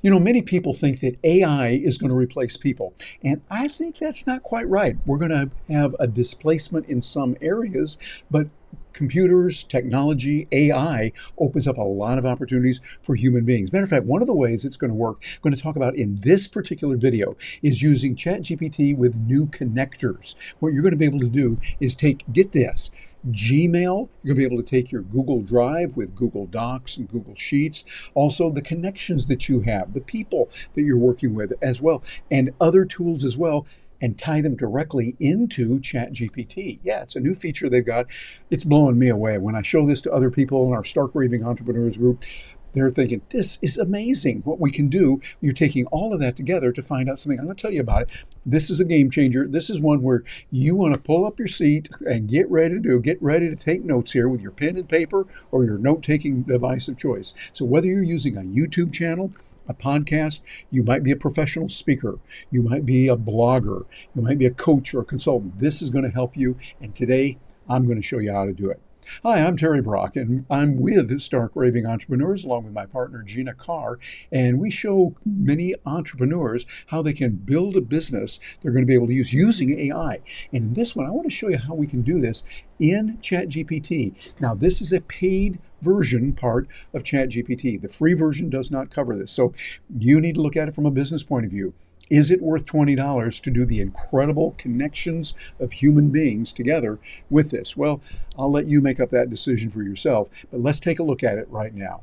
Many people think that AI is going to replace people, and I think that's not quite right. We're going to have a displacement in some areas, but computers, technology, AI opens up a lot of opportunities for human beings. Matter of fact, one of the ways it's going to work, I'm going to talk about in this particular video, is using ChatGPT with new connectors. What you're going to be able to do is get this, Gmail, you're going to be able to take your Google Drive with Google Docs and Google Sheets, also the connections that you have, the people that you're working with as well, and other tools as well, and tie them directly into ChatGPT. Yeah, it's a new feature they've got. It's blowing me away. When I show this to other people in our Stark Raving Entrepreneurs group, they're thinking, this is amazing what we can do. You're taking all of that together to find out something. I'm going to tell you about it. This is a game changer. This is one where you want to pull up your seat and get ready to take notes here with your pen and paper or your note-taking device of choice. So whether you're using a YouTube channel, a podcast, you might be a professional speaker, you might be a blogger, you might be a coach or a consultant. This is going to help you. And today I'm going to show you how to do it. Hi, I'm Terry Brock, and I'm with Stark Raving Entrepreneurs, along with my partner, Gina Carr, and we show many entrepreneurs how they can build a business they're going to be able to use using AI. And in this one, I want to show you how we can do this in ChatGPT. Now, this is a paid version part of ChatGPT. The free version does not cover this, so you need to look at it from a business point of view. Is it worth $20 to do the incredible connections of human beings together with this? Well, I'll let you make up that decision for yourself, but let's take a look at it right now.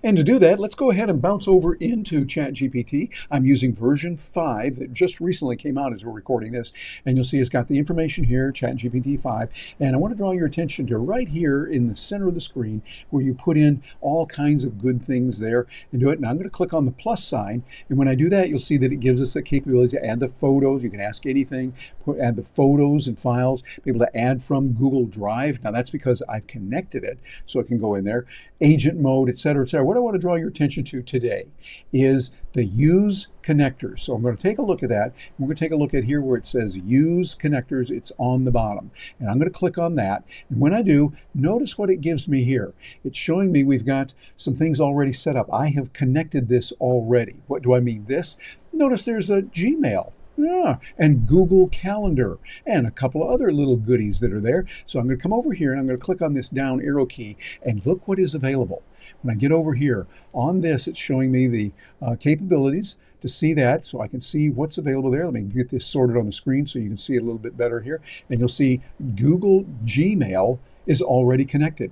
And to do that, let's go ahead and bounce over into ChatGPT. I'm using version 5 that just recently came out as we're recording this. And you'll see it's got the information here, ChatGPT 5. And I want to draw your attention to right here in the center of the screen where you put in all kinds of good things there and do it. And I'm going to click on the plus sign. And when I do that, you'll see that it gives us the capability to add the photos. You can ask anything, add the photos and files, be able to add from Google Drive. Now that's because I've connected it so it can go in there. Agent mode, et cetera, et cetera. What I want to draw your attention to today is the use connectors. So I'm going to take a look at that. We're going to take a look at here where it says use connectors. It's on the bottom. And I'm going to click on that. And when I do, notice what it gives me here. It's showing me we've got some things already set up. I have connected this already. What do I mean this? Notice there's a Gmail. Yeah, and Google Calendar and a couple of other little goodies that are there. So I'm going to come over here and I'm going to click on this down arrow key and look what is available. When I get over here on this, it's showing me the capabilities to see that, so I can see what's available there. Let me get this sorted on the screen so you can see it a little bit better here. And you'll see Google Gmail is already connected.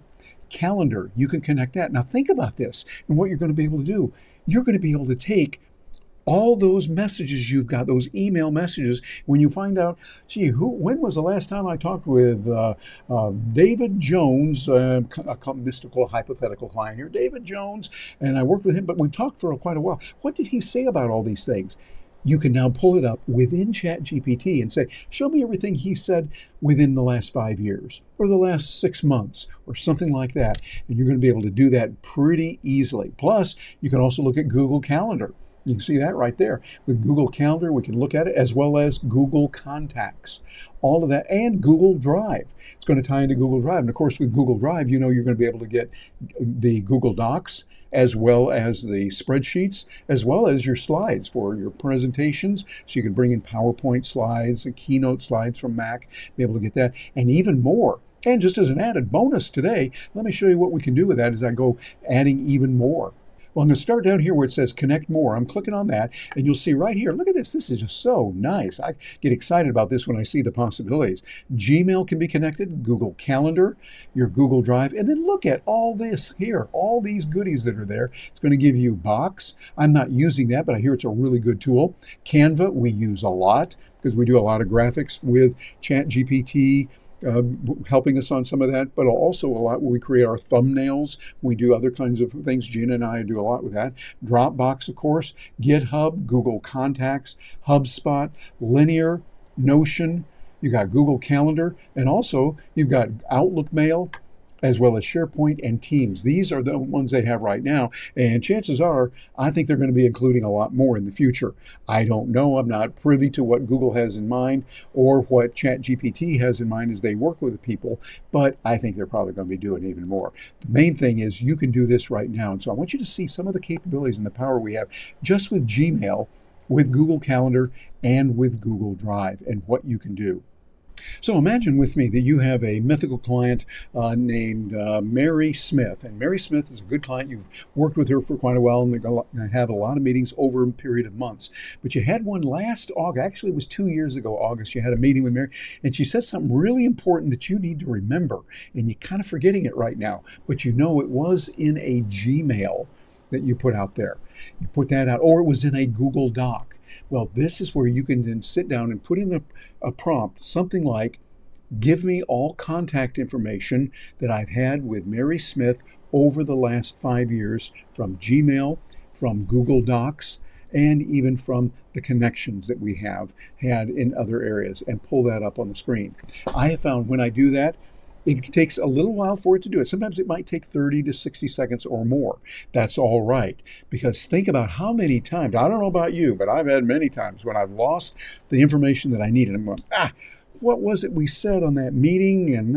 Calendar, you can connect that. Now think about this and what you're going to be able to do. You're going to be able to take all those messages you've got, those email messages, when you find out, gee, when was the last time I talked with David Jones, a mystical hypothetical client here, David Jones, and I worked with him, but we've talked for quite a while. What did he say about all these things? You can now pull it up within ChatGPT and say, show me everything he said within the last 5 years or the last 6 months or something like that. And you're going to be able to do that pretty easily. Plus, you can also look at Google Calendar. You can see that right there. With Google Calendar, we can look at it, as well as Google Contacts. All of that, and Google Drive. It's going to tie into Google Drive. And of course, with Google Drive, you know you're going to be able to get the Google Docs, as well as the spreadsheets, as well as your slides for your presentations. So you can bring in PowerPoint slides and Keynote slides from Mac, be able to get that, and even more. And just as an added bonus today, let me show you what we can do with that as I go adding even more. Well, I'm going to start down here where it says Connect More. I'm clicking on that, and you'll see right here, look at this. This is just so nice. I get excited about this when I see the possibilities. Gmail can be connected, Google Calendar, your Google Drive, and then look at all this here, all these goodies that are there. It's going to give you Box. I'm not using that, but I hear it's a really good tool. Canva, we use a lot because we do a lot of graphics with ChatGPT, helping us on some of that, but also a lot when we create our thumbnails. We do other kinds of things. Gina and I do a lot with that. Dropbox, of course, GitHub, Google Contacts, HubSpot, Linear, Notion. You got Google Calendar, and also you've got Outlook Mail, as well as SharePoint and Teams. These are the ones they have right now, and chances are, I think they're going to be including a lot more in the future. I don't know. I'm not privy to what Google has in mind or what ChatGPT has in mind as they work with the people, but I think they're probably going to be doing even more. The main thing is you can do this right now, and so I want you to see some of the capabilities and the power we have just with Gmail, with Google Calendar, and with Google Drive, and what you can do. So imagine with me that you have a mythical client named Mary Smith. And Mary Smith is a good client. You've worked with her for quite a while, and they're going to have a lot of meetings over a period of months. But you had one last August. Actually, it was 2 years ago, August. You had a meeting with Mary, and she said something really important that you need to remember. And you're kind of forgetting it right now. But you know it was in a Gmail that you put out there. You put that out, or it was in a Google Doc. Well, this is where you can then sit down and put in a prompt, something like, give me all contact information that I've had with Mary Smith over the last 5 years from Gmail, from Google Docs, and even from the connections that we have had in other areas, and pull that up on the screen. I have found when I do that, it takes a little while for it to do it. Sometimes it might take 30 to 60 seconds or more. That's all right. Because think about how many times, I don't know about you, but I've had many times when I've lost the information that I needed. I'm going, what was it we said on that meeting? And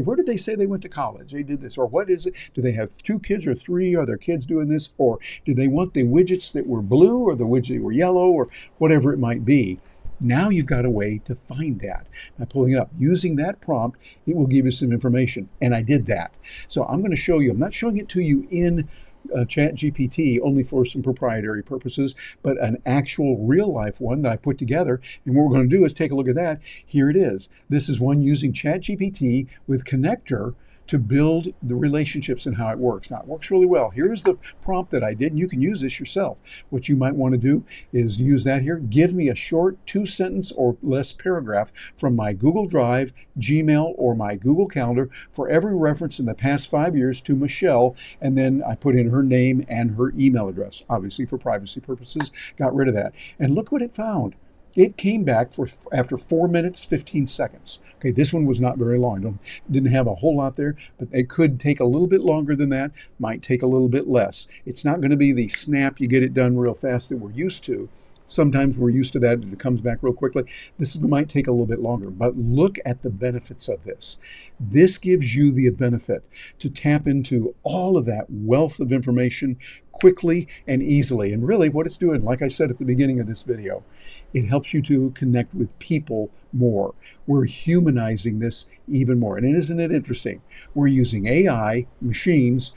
where did they say they went to college? They did this. Or what is it? Do they have 2 kids or 3? Are their kids doing this? Or did they want the widgets that were blue or the widgets that were yellow or whatever it might be? Now you've got a way to find that by pulling it up. Using that prompt, it will give you some information. And I did that. So I'm going to show you. I'm not showing it to you in ChatGPT only for some proprietary purposes, but an actual real life one that I put together. And what we're going to do is take a look at that. Here it is. This is one using ChatGPT with Connector to build the relationships and how it works. Now, it works really well. Here's the prompt that I did, and you can use this yourself. What you might want to do is use that here. Give me a short 2-sentence or less paragraph from my Google Drive, Gmail, or my Google Calendar for every reference in the past 5 years to Michelle, and then I put in her name and her email address. Obviously, for privacy purposes, got rid of that. And look what it found. It came back after 4 minutes, 15 seconds. Okay, this one was not very long. Didn't have a whole lot there, but it could take a little bit longer than that, might take a little bit less. It's not going to be the snap, you get it done real fast that we're used to. Sometimes we're used to that, it comes back real quickly. This might take a little bit longer, but look at the benefits of this. This gives you the benefit to tap into all of that wealth of information quickly and easily. And really what it's doing, like I said at the beginning of this video, it helps you to connect with people more. We're humanizing this even more. And isn't it interesting? We're using AI, machines,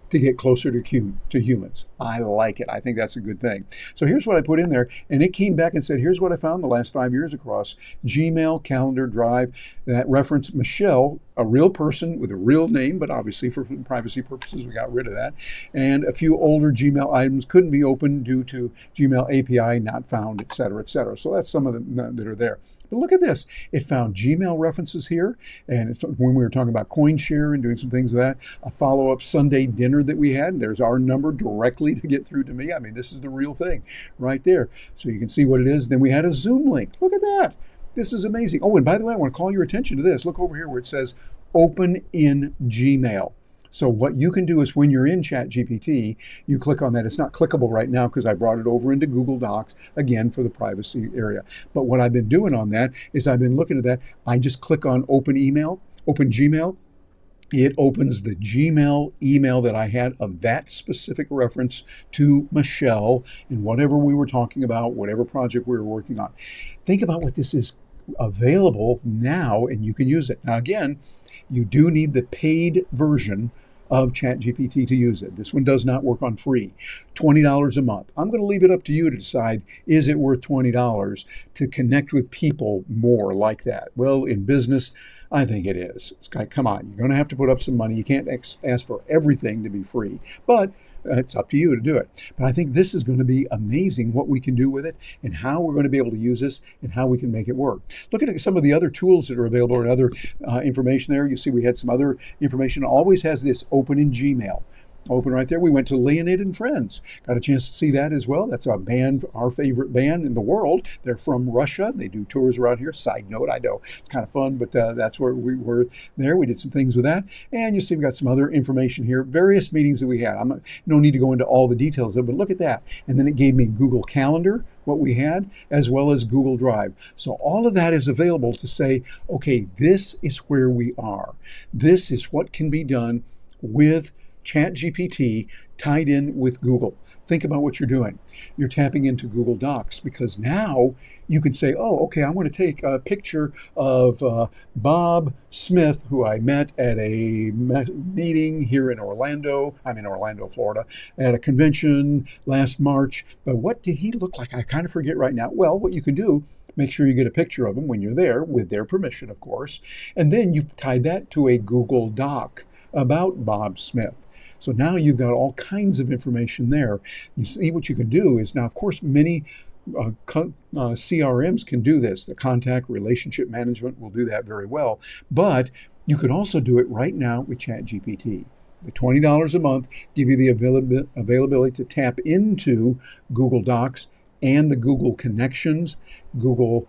to get closer to humans. I like it. I think that's a good thing. So here's what I put in there, and it came back and said, here's what I found the last 5 years across Gmail, Calendar, Drive. That referenced Michelle, a real person with a real name, but obviously for privacy purposes, we got rid of that. And a few older Gmail items couldn't be opened due to Gmail API not found, et cetera, et cetera. So that's some of them that are there. But look at this. It found Gmail references here. And it's when we were talking about CoinShare and doing some things with that, a follow-up Sunday dinner that we had. And there's our number directly to get through to me. I mean, this is the real thing right there. So you can see what it is. Then we had a Zoom link. Look at that. This is amazing. Oh, and by the way, I want to call your attention to this. Look over here where it says open in Gmail. So what you can do is when you're in ChatGPT, you click on that. It's not clickable right now because I brought it over into Google Docs, again, for the privacy area. But what I've been doing on that is I've been looking at that. I just click on open Gmail. It opens the Gmail email that I had of that specific reference to Michelle and whatever we were talking about, whatever project we were working on. Think about what this is available now, and you can use it. Now, again, you do need the paid version of ChatGPT to use it. This one does not work on free. $20 a month. I'm going to leave it up to you to decide, is it worth $20 to connect with people more like that? Well, in business, I think it is. It's like, come on, you're going to have to put up some money. You can't ask for everything to be free, but it's up to you to do it. But I think this is going to be amazing what we can do with it and how we're going to be able to use this and how we can make it work. Look at some of the other tools that are available and other information there. You see we had some other information. It always has this open in Gmail. Open right there. We went to Leonid and Friends. Got a chance to see that as well. That's a band, our favorite band in the world. They're from Russia. They do tours around here. Side note, I know it's kind of fun, but that's where we were there. We did some things with that. And you see we've got some other information here. Various meetings that we had. No need to go into all the details of it, but look at that. And then it gave me Google Calendar, what we had, as well as Google Drive. So all of that is available to say, okay, this is where we are. This is what can be done with ChatGPT tied in with Google. Think about what you're doing. You're tapping into Google Docs because now you can say, oh, okay, I want to take a picture of Bob Smith, who I met at a meeting here in Orlando. I'm in Orlando, Florida, at a convention last March. But what did he look like? I kind of forget right now. Well, what you can do, make sure you get a picture of him when you're there, with their permission, of course. And then you tie that to a Google Doc about Bob Smith. So now you've got all kinds of information there. You see what you can do is now, of course, many CRMs can do this. The contact relationship management will do that very well. But you could also do it right now with ChatGPT. The $20 a month give you the availability to tap into Google Docs and the Google Connections, Google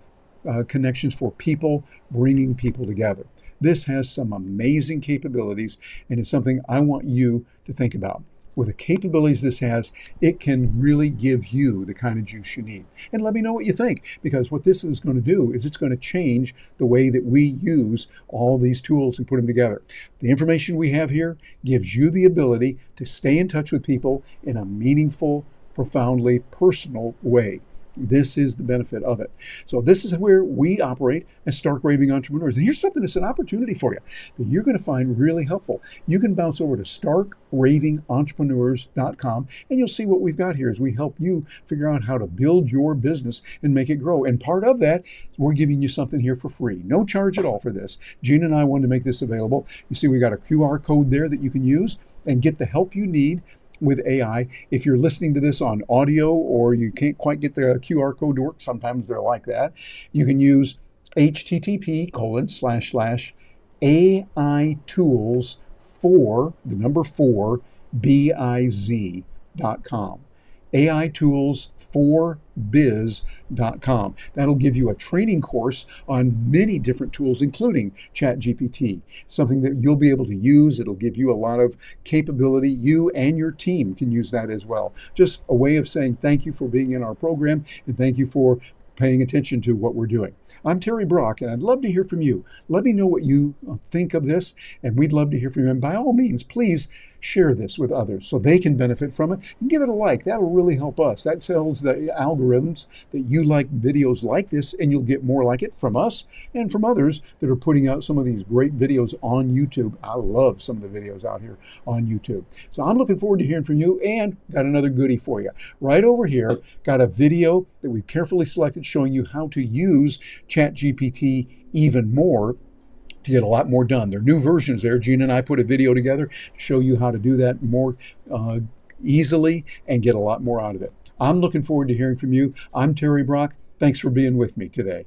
Connections for people, bringing people together. This has some amazing capabilities, and it's something I want you to think about. With the capabilities this has, it can really give you the kind of juice you need. And let me know what you think, because what this is going to do is it's going to change the way that we use all these tools and put them together. The information we have here gives you the ability to stay in touch with people in a meaningful, profoundly personal way. This is the benefit of it. So this is where we operate as Stark Raving Entrepreneurs. And here's something that's an opportunity for you that you're going to find really helpful. You can bounce over to starkravingentrepreneurs.com and you'll see what we've got here as we help you figure out how to build your business and make it grow. And part of that, we're giving you something here for free. No charge at all for this. Gina and I wanted to make this available. You see we got a QR code there that you can use and get the help you need with AI. If you're listening to this on audio or you can't quite get the QR code to work, sometimes they're like that, you can use http://AI-tools4biz.com. AITools4biz.com. That'll give you a training course on many different tools, including ChatGPT, something that you'll be able to use. It'll give you a lot of capability. You and your team can use that as well. Just a way of saying thank you for being in our program and thank you for paying attention to what we're doing. I'm Terry Brock, and I'd love to hear from you. Let me know what you think of this, and we'd love to hear from you. And by all means, please share this with others so they can benefit from it. And give it a like. That'll really help us. That tells the algorithms that you like videos like this, and you'll get more like it from us and from others that are putting out some of these great videos on YouTube. I love some of the videos out here on YouTube. So I'm looking forward to hearing from you, and got another goodie for you. Right over here, got a video that we've carefully selected showing you how to use ChatGPT even more to get a lot more done. There are new versions there. Gina and I put a video together to show you how to do that more easily and get a lot more out of it. I'm looking forward to hearing from you. I'm Terry Brock. Thanks for being with me today.